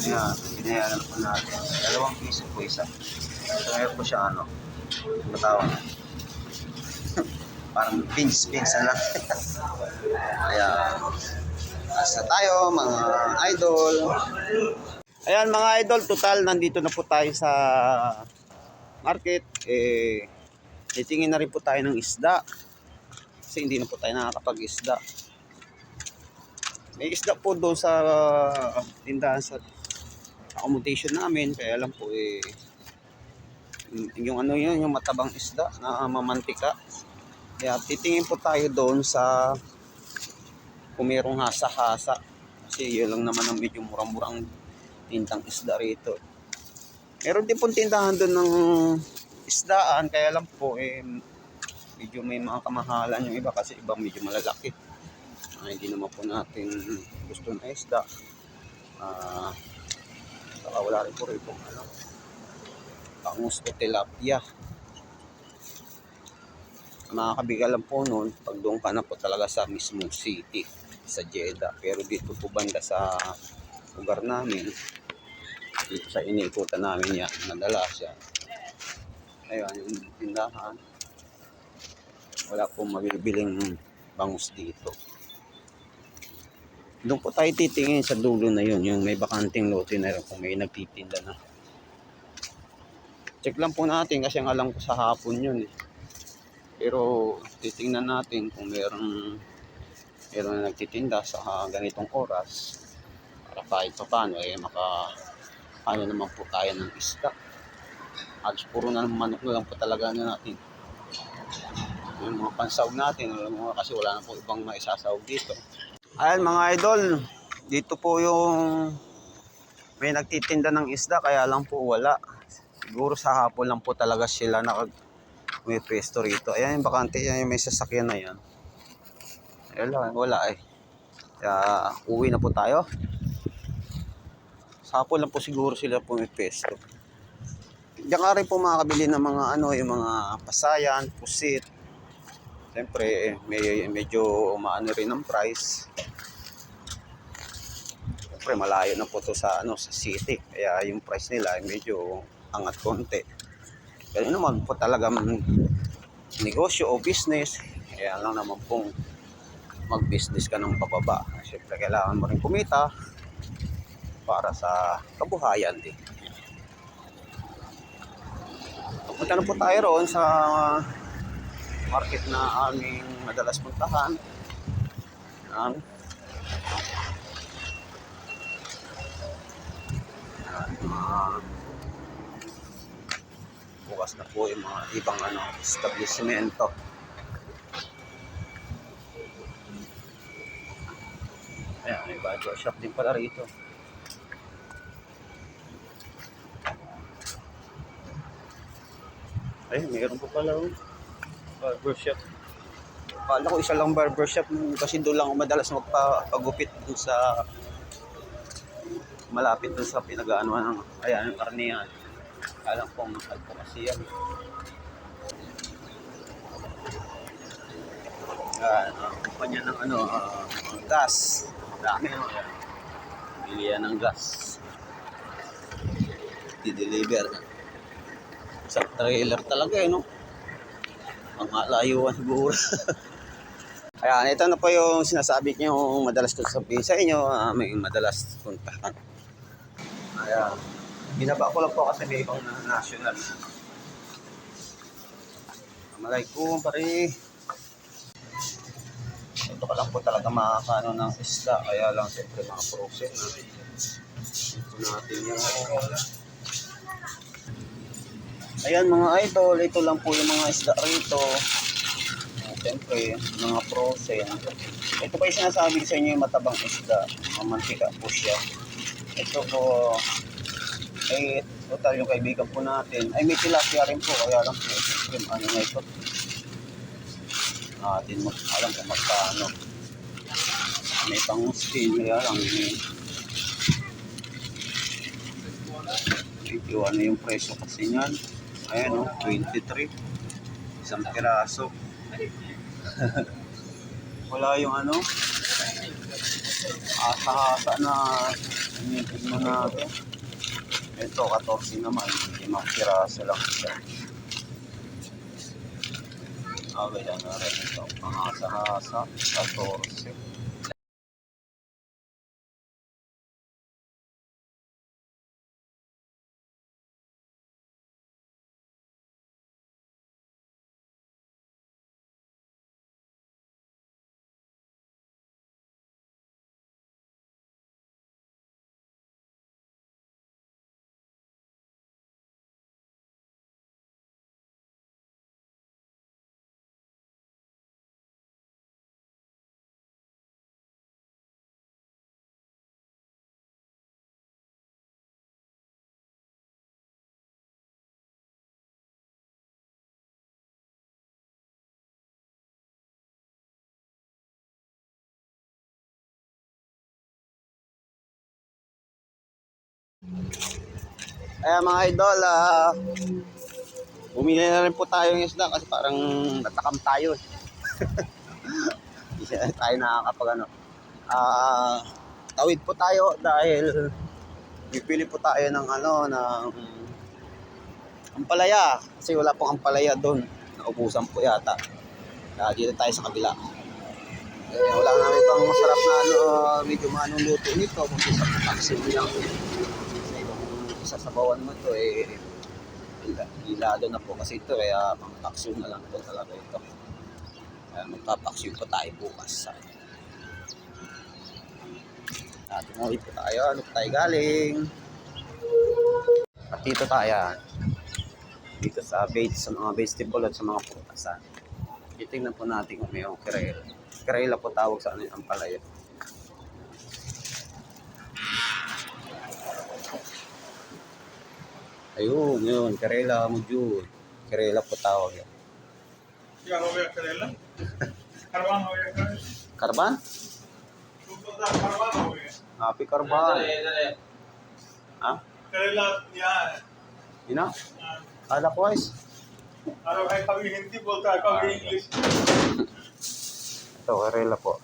Ayan, binayaran po natin. 2 piso po isa. So ngayon po siya matawag. Parang pins na lang. Kaya, asa tayo mga idol. Ayan mga idol, total nandito na po tayo sa market. Titingin na rin po tayo ng isda. Kasi hindi na po tayo nakakapag-isda. May isda po doon sa tindahan sa accommodation namin. Kaya lang po yung yung matabang isda na mamantika. Kaya titingin po tayo doon sa kung merong hasa-hasa. Kasi yun lang naman ang medyo murang-murang tindang isda rito. Meron din pong tindahan doon ng isdaan. Kaya lang po medyo may mga kamahalan yung iba kasi iba medyo malalaki. Hindi naman po natin gusto na isda. Saka wala rin po rito bangus o tilapia. Makakabigal lang po noon pag doon ka na po talaga sa mismong city sa Jeddah. Pero dito po banda sa lugar namin, dito sa iniikutan namin yan, madalas yan. Ayun, yung tindahan, wala po mabibiling bangus dito. Doon po tayo titingin sa dulo na yun, yung may bakanting lote na rin kung may nagtitinda na. Check lang po natin kasi ang alam ko sa hapon yun . Pero titingnan natin kung meron na nagtitinda sa ganitong oras para kahit pa paano ano naman po tayo ng isda. Halos puro na manok na lang po talaga natin. Yung mga pansawg natin, kasi wala na po ibang maisasawg dito. Ayan mga idol, dito po yung may nagtitinda ng isda kaya lang po wala. Siguro sa hapon lang po talaga sila may pwesto rito. Ayan yung bakante, ayan yung may sasakyan na yan. Wala Kaya uwi na po tayo. Sa hapon lang po siguro sila po may pwesto. Diyan ka rin po makakabili ng mga yung mga pasayan, pusit. Siyempre, medyo umaano rin ang price. Siyempre, malayo na po to sa city. Kaya yung price nila ay medyo angat konti. Kaya naman po talaga negosyo o business. Kaya lang naman pong mag-business ka ng pababa. Siyempre, kailangan mo rin kumita para sa kabuhayan din. Punta na po tayo roon sa market na aming madalas puntahan. Bukas na po yung mga ibang establishmento. Ayan, may barber shop din pala rito. Ay, mayroon po pala barbershop. Kala ko isa lang barbershop kasi doon lang ako madalas magpagupit doon sa malapit doon sa pinag-aanuhan ng ang karnihan. Alam ko mahal po kasi yan. Kumpanya ng gas. Dami bili yan ng gas. I-deliver. Sa trailer talaga ang layuan siguro. Ayan, ito na po yung sinasabi niyo madalas ko sabihin sa inyo, may madalas puntahan. Ayan, binaba ko lang po kasi may ibang national. Assalamualaikum pare. Ito ka lang po talaga makakano ng isda, kaya lang siyempre mga frozen na. Ito natin yung ayan mga idol, ito lang po yung mga isda rito. Siyempre, mga frozen. Ito pa yung sinasabi sa inyo yung matabang isda. Mamantika po siya. Ito po, total yung kaibigan po natin. Ay, may tilapia rin po. Kaya lang po, ano na ito. Atin mo, alam kung magkano. May pang-skin, kaya lang. Medyo yung presyo kasi niyan. Ayan 23. Isang piraso. Wala yung asa-asa na Tingnan natin. Ito, 14 naman. 5 piraso lang siya. Okay, ano rin ito. Pangasa-hasa. 14. Kaya mga idol, bumili na rin po tayo ng isda kasi parang natakam tayo. Hindi tayo nakakapag ano. Tawid po tayo dahil bibili po tayo ng ano, ng ampalaya. Kasi wala pong ampalaya doon. Naubusan po yata. Dito tayo sa kabila. Wala namin pang masarap na ano, medyo manong luto nito. Kung isa po taksin lang. Kasi kung isasabawan mo ito, hilado na po kasi ito. Kaya pang taksin na lang po talaga ito. Kaya magpapaksyon po tayo bukas. Tumuwi po tayo. Ano po tayo galing? At dito tayo. Dito sa mga vegetable at sa mga prutas. Titingnan po natin kung may kirela. Kirela po tawag sa ano yung ampalaya. Ayun, yun. Kirela mo dyan. Kirela po tawag yan. क्या हो गया करेला करवान हो गया Karban? करवान हो गया Happy Karban. Ha? करेला यहाँ है Ina? Kala ko guys. अरे भाई कभी हिंदी बोलता है कभी English Ito, kirela po.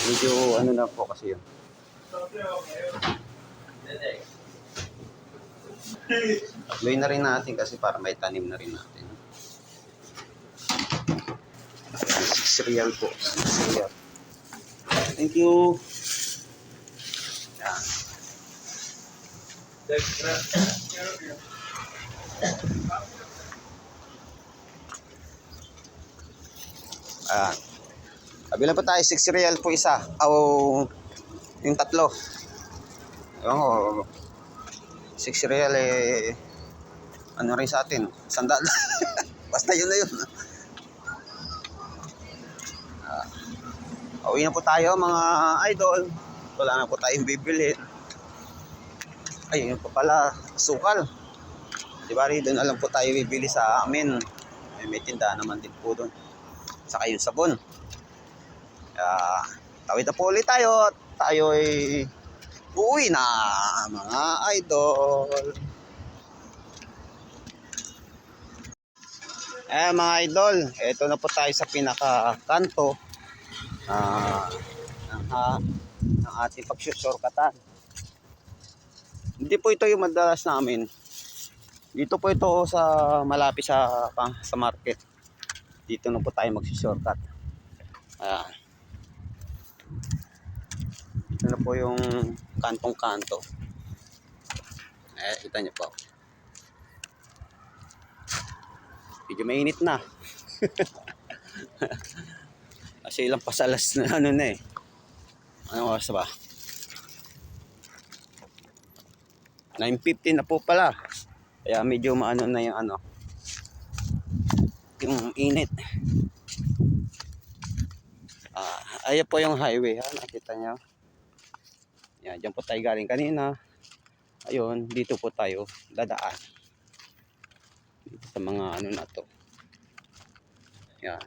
Medyo ano na po kasi yun. Gawin na rin natin kasi para may tanim na rin natin. Ayan, 6 real po. 6 real. Thank you. Ayan. Ayan. Kabilang po tayo, 6 real po isa. O yung tatlo. Ewan ko. 6 real ano rin sa atin. Sandal. Basta yun na yun. Uwi na po tayo mga idol. Wala na po tayong bibili. Ay, yun po pala. Sukal. Diba rin, doon alam po tayo bibili sa amin. May tindahan naman din po doon. Saka yung sabon. Tawid na po ulit tayo. Tayo ay uuwi na mga idol. Mga idol, eto na po tayo sa pinaka-kanto ng ating pagsusurkatan. Hindi po ito yung madalas namin. Dito po ito sa malapit sa market. Dito na po tayo magsusurkat. Ito na po yung kantong-kanto. Kita nyo po. Medyo mainit na. Kasi ilang pasalas na ano na eh. Anong oras ba? 9:50 na po pala. Kaya medyo maano na yung ano. Yung init. Ayan po yung highway ha. Nakita nyo. Yan, dyan po tayo galing kanina. Ayun, dito po tayo dadaan. Dito sa mga ano na to. Yan.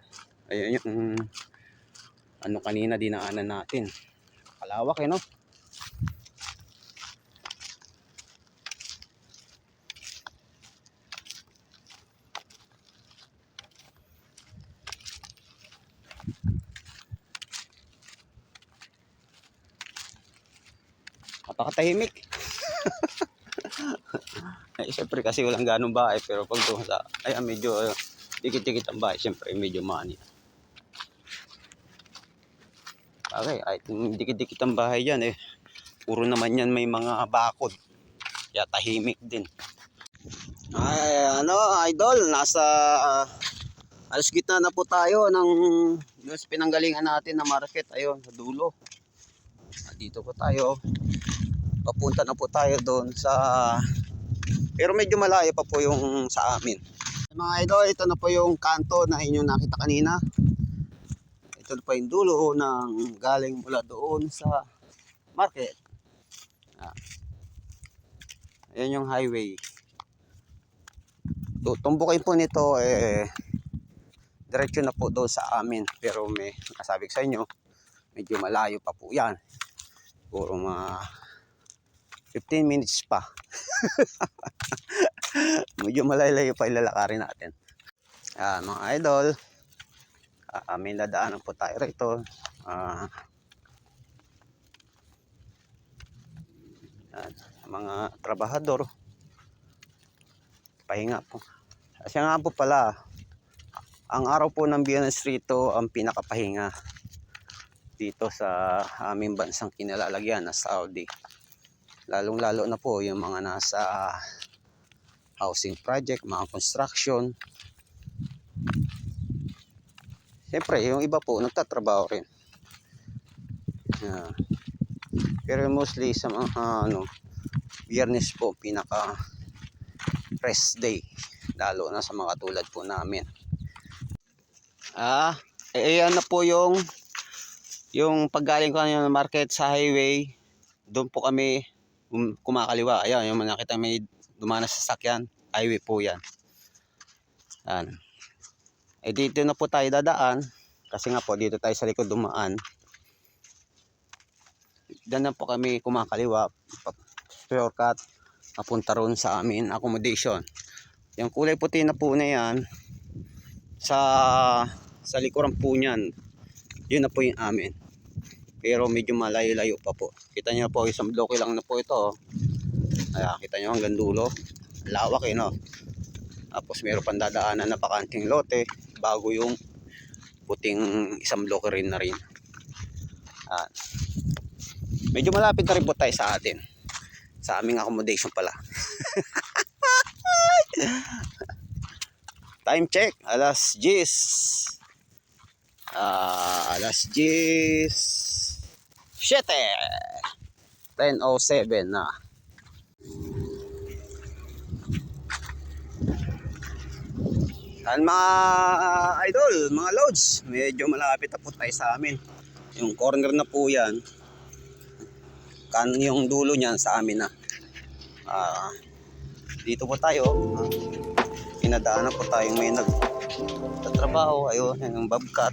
Ayun yung ano kanina dinaanan natin. Kalawak no? napakatahimik. Eh, siyempre kasi walang ganong bahay, pero pag doon sa, ayan, medyo dikit-dikit ang bahay, siyempre medyo money. Okay, ay dikit-dikit ang bahay yan eh. Puro naman yan may mga bakod. Kaya tahimik din. Ay, ano, idol, nasa alas gitna na po tayo ng pinanggalingan natin na market. Ayun, sa dulo. Dito po tayo. Papunta na po tayo doon sa... Pero medyo malayo pa po yung sa amin. Mga idol, ito na po yung kanto na inyong nakita kanina. Ito na po yung dulo ng galing mula doon sa market. Ayan yung highway. Tumbukin po nito diretso na po doon sa amin, pero may nasabi ko sa inyo medyo malayo pa po yan, puro mga 15 minutes pa. Medyo malayo pa ilalakarin natin. Mga idol, may nadaanan po tayo rito. Mga trabahador pahinga po. Kasi nga po pala, ang araw po ng Biyernes rito ang pinakapahinga dito sa aming bansang kinalalagyan na Saudi. Lalong lalo na po yung mga nasa housing project, mga construction. Siyempre yung iba po nagtatrabaho rin. Pero mostly sa mga Biyernes po pinaka rest day, lalo na sa mga tulad po namin. Ayan na po yung paggaling ko ng market sa highway. Doon po kami kumakaliwa. Ayan, yung nakita may dumanas sa sasakyan, highway po yan. Dito na po tayo dadaan kasi nga po dito tayo sa likod dumaan. Diyan na po kami kumakaliwa, shortcut papunta ron sa amin accommodation. Yung kulay puti na po na yan sa likuran po niyan, yun na po yung amin. Pero medyo malayo-layo pa po. Kita niyo po, isang bloke lang na po ito. Ayan, kita niyo hanggang dulo. Lawak no. Tapos meron pang dadaanan na bakanting lote bago yung puting isang bloke rin na rin. Medyo malapit na rin po tayo sa atin. Sa aming accommodation pala. Time check, alas 10. Alas 10. 10:07 na. Yan mga idol, mga loads, medyo malapit na po tayo sa amin. Yung corner na po yan, yung dulo niyan sa amin na. Dito po tayo. Pinadaanan po tayong may nagtatrabaho. Ayun, yung bobcat.